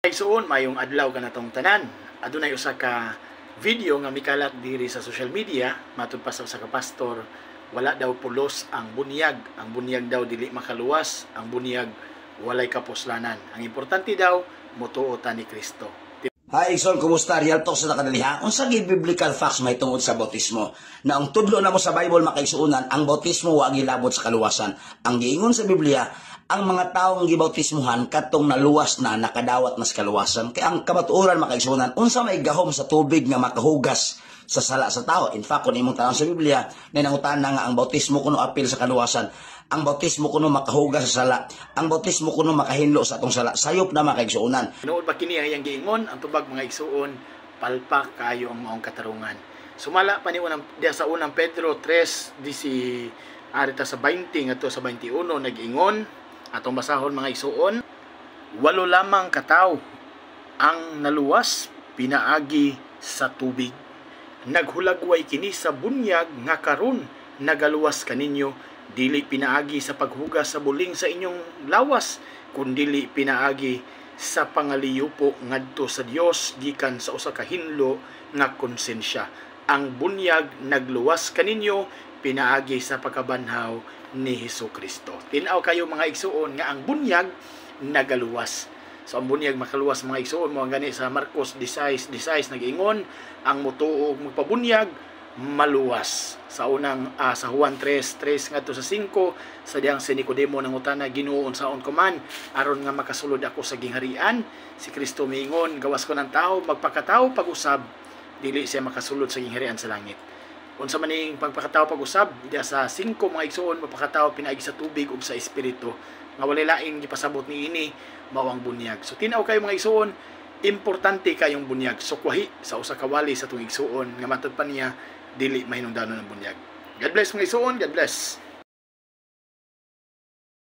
Igsuon, mayong adlaw ka natong tanan. Adunay usa ka video nga mikalat diri sa social media, matud pa sa usa ka pastor, wala daw pulos ang bunyag. Ang bunyag daw dili makaluwas, ang bunyag walay kapuslanan. Ang importante daw motuo ta ni Kristo. Hi, Igsoon, kumusta? Real talk sa nakadaliha. Unsa gid biblical facts may tungod sa bautismo? Na ang tudlo na mo sa Bible makaigsuonan, ang bautismo wa gilabot sa kaluwasan. Ang giingon sa Biblia, ang mga taong gibautismuhan katong naluwas na nakadawat na sa kaluwasan. Kaya ang kamatuoran makaigsuonan, unsa may gahom sa tubig nga makahugas sa sala sa tao. In fact, kung imong tanong sa Biblia, nanangutan na nga ang bautismo kuno apil sa kaluwasan. Ang bautismo kuno makahugas sa sala. Ang bautismo kuno makahinlo sa atong sala. Sayop na makaigsuonan. Nood ba kini ang giingon, ang tubag mga igsuon, palpak kayo ang maong katarungan. Sumala pa ni sa unang Pedro 3 di si arita sa 20 ngadto sa 21 nag-ingon atong basahon mga igsuon, walo lamang kataw ang naluwas pinaagi sa tubig. Naghulagway kini sa bunyag nga karon nagaluwas kaninyo, dili pinaagi sa paghugas sa buling sa inyong lawas, kundili pinaagi sa pangaliyupo ngadto sa Dios gikan sa usa ka hinlo nga konsensya. Ang bunyag nagluwas kaninyo pinaagi sa pagkabanhaw ni Hesukristo. Tinaw kayo mga igsuon nga ang bunyag nagaluwas. So ang bunyag makaluwas mga igsuon mo gani sa Marcos 16:16 nag-ingon ang motuo magpabunyag maluwas. Sa unang sa Juan 3:3 ngadto sa 5 sa diyang si Nicodemo nangutana, Ginoo unsaon ko man aron nga makasulod ako sa gingharian? Si Kristo miingon, gawas ko ng tao magpakatao pag-usab, dili siya makasulod sa gingharian sa langit. Unsa man ning pagpakatao pag-usab, diya sa 5 mga igsuon mapakatao pinaagi sa tubig ug sa espiritu. Nga walay laing gipasabot niini mao ang bunyag. So tinaw kayo mga igsuon, importante kayong bunyag. Sukwahi sa usa ka wali sa tuwing igsuon nga matud pa niya dili mahinungdanon ang bunyag. God bless mga igsuon, God bless.